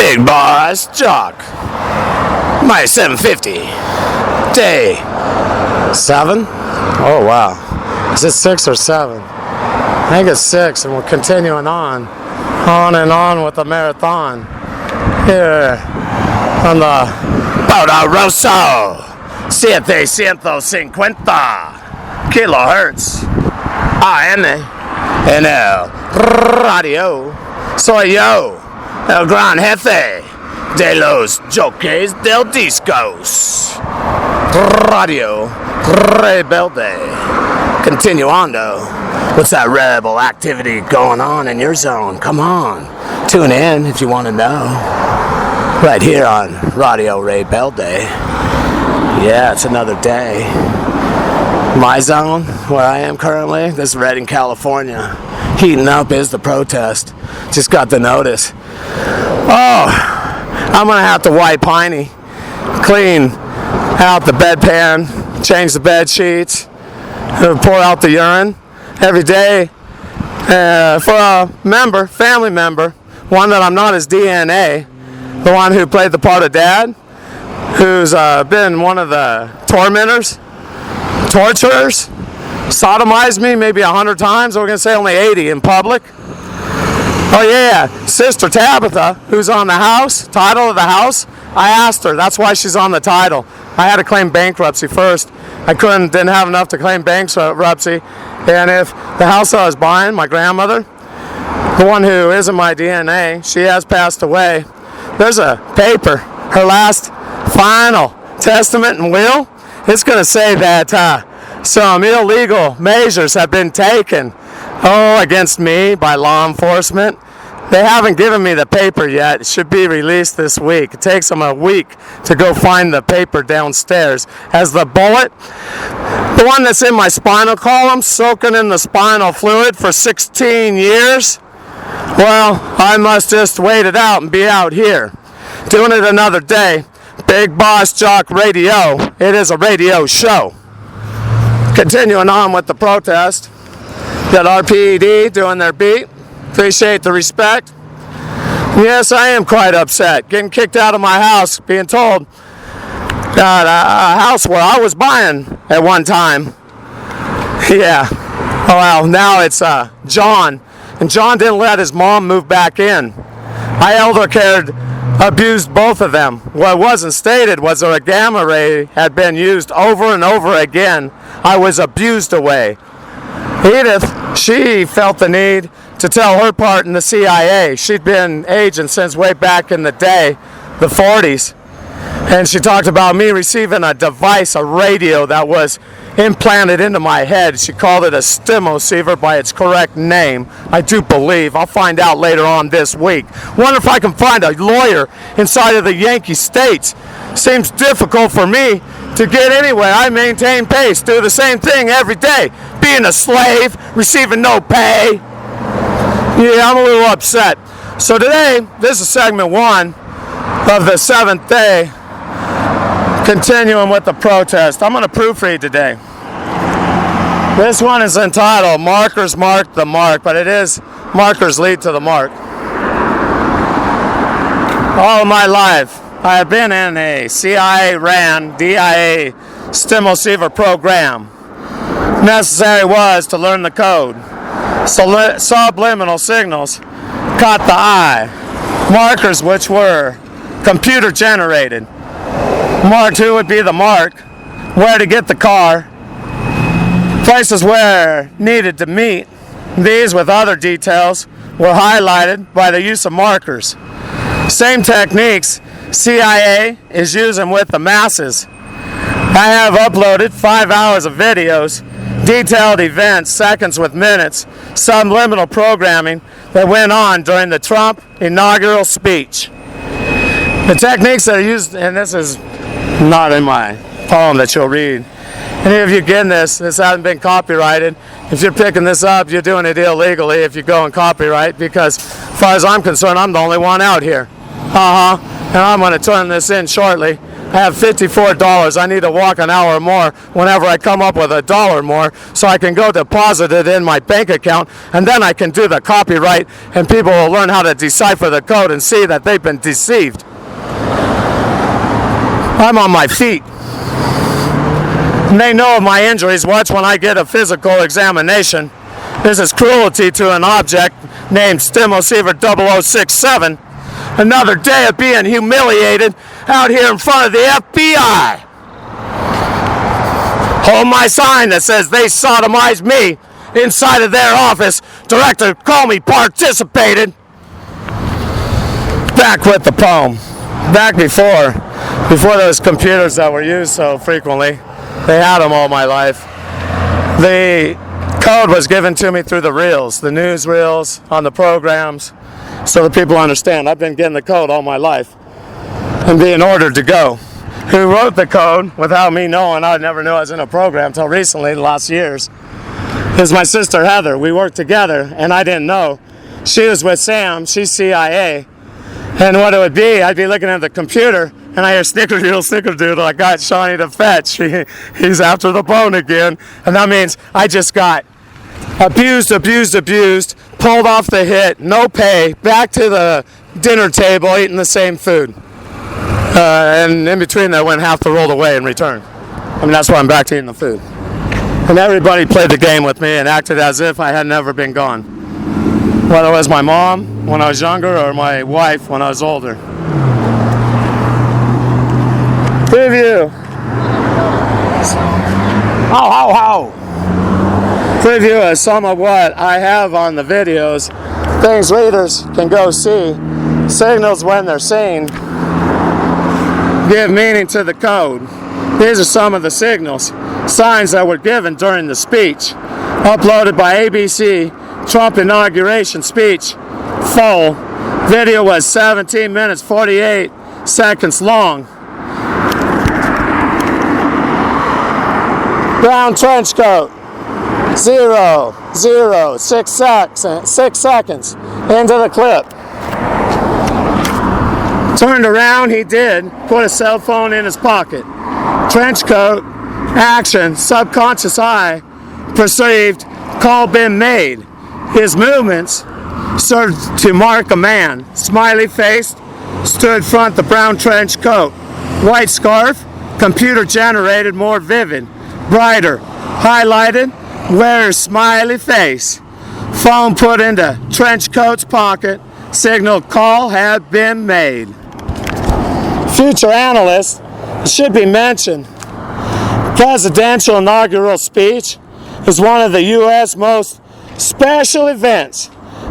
Big Boss Jock. My 750. Day 7? Oh, wow. Is it 6 or 7? I think it's 6, and we're continuing on and on with the marathon here on the Poderoso 750 kilohertz AM en el radio. Soy yo, el gran jefe de los jockeys del discos. Radio Rebelde. Continuando. What's that rebel activity going on in your zone? Come on. Tune in if you want to know. Right here on Radio Rebelde. Yeah, it's another day. My zone, where I am currently, this is Redding, California. Heating up is the protest. Just got the notice. Oh, I'm going to have to wipe Piney, clean out the bedpan, change the bed sheets, pour out the urine every day for a member, family member, one that I'm not his DNA, the one who played the part of Dad, who's been one of the tormentors, torturers, sodomized me maybe 100 times. We're going to say only 80 in public. Oh yeah, Sister Tabitha, who's on the house, title of the house, I asked her, that's why she's on the title. I had to claim bankruptcy first. I didn't have enough to claim bankruptcy. And if the house I was buying, my grandmother, the one who isn't my DNA, she has passed away. There's a paper, her last final testament and will. It's going to say that some illegal measures have been taken, against me by law enforcement. They haven't given me the paper yet. It should be released this week. It takes them a week to go find the paper downstairs. As the bullet, the one that's in my spinal column, soaking in the spinal fluid for 16 years, well, I must just wait it out and be out here. Doing it another day. Big Boss Jock Radio. It is a radio show. Continuing on with the protest. Got RPD doing their beat. Appreciate the respect. Yes, I am quite upset. Getting kicked out of my house, being told that a house where I was buying at one time. Yeah. Oh, well, now it's John. And John didn't let his mom move back in. I elder cared, abused both of them. What wasn't stated was that a gamma ray had been used over and over again. I was abused away. Edith, she felt the need to tell her part in the CIA. She'd been agent since way back in the day, the 40s. And she talked about me receiving a device, a radio that was implanted into my head. She called it a stimoceiver by its correct name, I do believe. I'll find out later on this week. Wonder if I can find a lawyer inside of the Yankee States. Seems difficult for me to get anywhere. I maintain pace, do the same thing every day. Being a slave, receiving no pay. Yeah, I'm a little upset. So today, this is segment 1 of the 7th day. Continuing with the protest. I'm going to proofread today. This one is entitled Markers Mark the Mark, but it is Markers Lead to the Mark. All of my life, I have been in a CIA-ran DIA stimoceiver program. Necessary was to learn the code. Subliminal signals caught the eye. Markers which were computer generated. Marked who would be the mark, where to get the car, places where needed to meet. These with other details were highlighted by the use of markers. Same techniques CIA is using with the masses. I have uploaded 5 hours of videos, detailed events, seconds with minutes, subliminal programming that went on during the Trump inaugural speech. The techniques that are used, and this is not in my poem that you'll read. Any of you getting this hasn't been copyrighted. If you're picking this up, you're doing it illegally if you go and copyright, because as far as I'm concerned, I'm the only one out here. And I'm going to turn this in shortly. I have $54. I need to walk an hour more whenever I come up with $1 more so I can go deposit it in my bank account, and then I can do the copyright and people will learn how to decipher the code and see that they've been deceived. I'm on my feet. And they know of my injuries. Watch when I get a physical examination. This is cruelty to an object named Stimoceiver 0067. Another day of being humiliated out here in front of the F.B.I. Hold my sign that says they sodomized me inside of their office. Director Comey participated. Back with the poem. Back before those computers that were used so frequently. They had them all my life. The code was given to me through the reels, the news reels on the programs, so that people understand. I've been getting the code all my life and being ordered to go. Who wrote the code without me knowing? I never knew I was in a program until recently, the last years. Is my sister Heather. We worked together and I didn't know. She was with Sam, she's CIA. And what it would be, I'd be looking at the computer and I hear snickerdoodle, snickerdoodle. I got Shawnee to fetch. He's after the bone again. And that means I just got abused, pulled off the hit, no pay, back to the dinner table, eating the same food. And in between that went half the rolled away in return. I mean, that's why I'm back to eating the food. And everybody played the game with me and acted as if I had never been gone. Whether it was my mom when I was younger or my wife when I was older. Preview. How. Preview is some of what I have on the videos. Things readers can go see. Signals when they're seen. Give meaning to the code. These are some of the signals. Signs that were given during the speech. Uploaded by ABC. Trump inauguration speech. Full. Video was 17 minutes 48 seconds long. Brown trench coat. 6 seconds into the clip. Turned around, he did. Put a cell phone in his pocket. Trench coat. Action. Subconscious eye. Perceived. Call been made. His movements served to mark a man. Smiley faced. Stood front the brown trench coat. White scarf. Computer generated more vivid. Brighter. Highlighted. Wears smiley face. Phone put into trench coat's pocket. Signal call had been made. Future analyst, it should be mentioned, presidential inaugural speech is one of the U.S. most special events.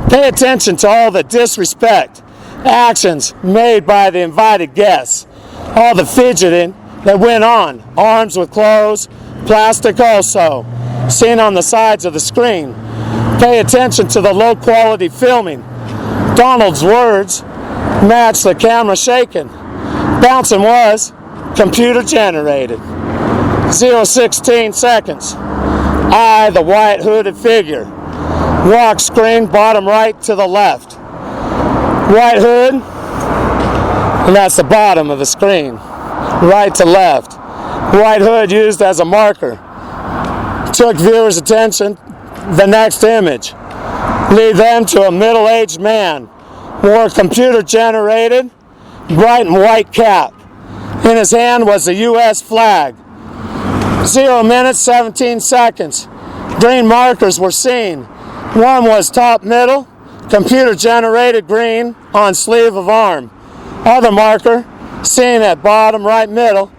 Pay attention to all the disrespect, actions made by the invited guests, all the fidgeting that went on, arms with clothes, plastic also, seen on the sides of the screen. Pay attention to the low quality filming. Donald's words matched the camera shaking. Bouncing was computer generated. 0:16 seconds. I, the white hooded figure, walk screen bottom right to the left. White hood, and that's the bottom of the screen. Right to left. White hood used as a marker. Took viewers' attention. The next image. Lead them to a middle-aged man. Wore computer generated, bright and white cap. In his hand was the U.S. flag. 0 minutes, 17 seconds. Green markers were seen. One was top middle, computer generated green on sleeve of arm. Other marker, seen at bottom right middle.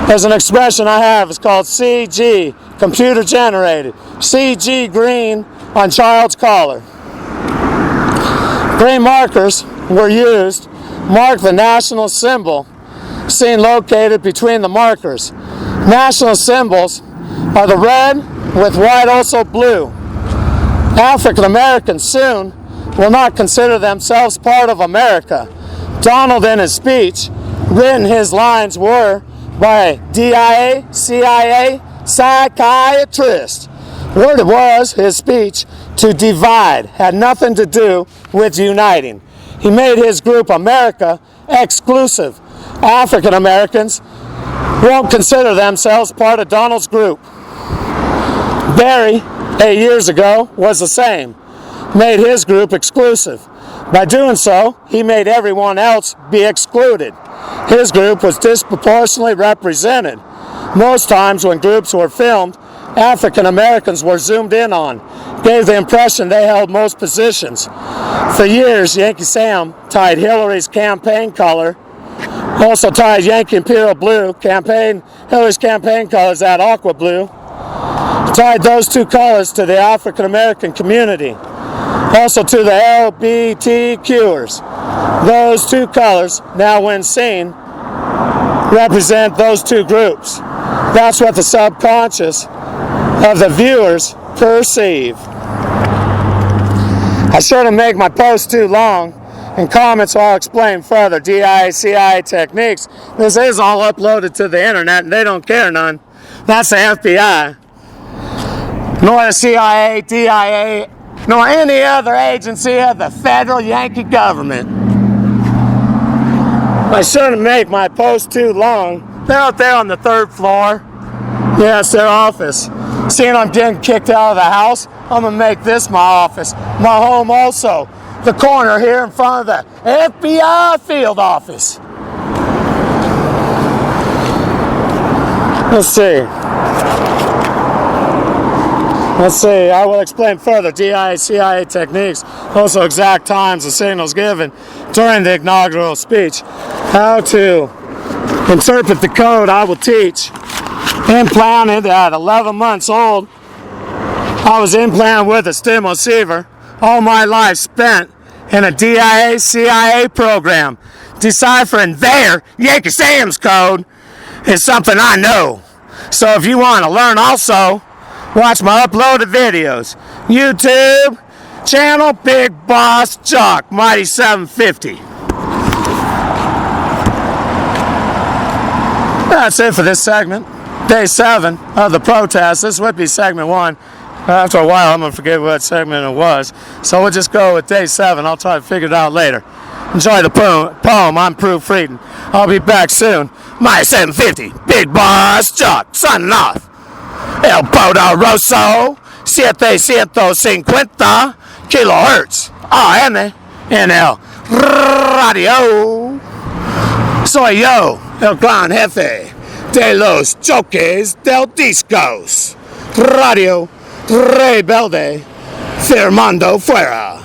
There's an expression I have, it's called CG, computer generated. CG green on child's collar. Green markers were used, mark the national symbol, seen located between the markers. National symbols are the red with white also blue. African Americans soon will not consider themselves part of America. Donald in his speech, written his lines were by DIA, CIA, psychiatrist. Worded was his speech to divide, had nothing to do with uniting. He made his group America exclusive. African Americans won't consider themselves part of Donald's group. Barry, 8 years ago, was the same, made his group exclusive. By doing so, he made everyone else be excluded. His group was disproportionately represented. Most times when groups were filmed, African Americans were zoomed in on, gave the impression they held most positions. For years, Yankee Sam tied Hillary's campaign color, also tied Yankee Imperial Blue, Hillary's campaign colors at aqua blue, tied those two colors to the African American community, also to the LGBTQers. Those two colors, now when seen, represent those two groups. That's what the subconscious of the viewers perceive. I shouldn't make my post too long. In comments, I'll explain further CIA techniques. This is all uploaded to the internet, and they don't care none. That's the FBI. Nor the CIA, DIA, nor any other agency of the federal Yankee government. I shouldn't make my post too long. They're out there on the 3rd floor. Yes, their office. Seeing I'm getting kicked out of the house, I'm going to make this my office. My home also. The corner here in front of the F.B.I. field office. Let's see, I will explain further CIA techniques, also exact times and signals given during the inaugural speech. How to interpret the code I will teach. Implanted at 11 months old, I was implanted with a stim receiver. All my life spent in a CIA program. Deciphering their Yankee Sam's code is something I know. So if you want to learn also, watch my uploaded videos. YouTube channel Big Boss Jock, Mighty 750. That's it for this segment. Day 7 of the protest. This would be segment 1. After a while, I'm going to forget what segment it was. So we'll just go with day 7. I'll try to figure it out later. Enjoy the poem. I'm proofreading. I'll be back soon. My 750. Big Boss Jock. Signing off. El Poderoso. 750 kilohertz. AM en el radio. Soy yo, el gran jefe de los choques del discos. Radio Rebelde, firmando fuera.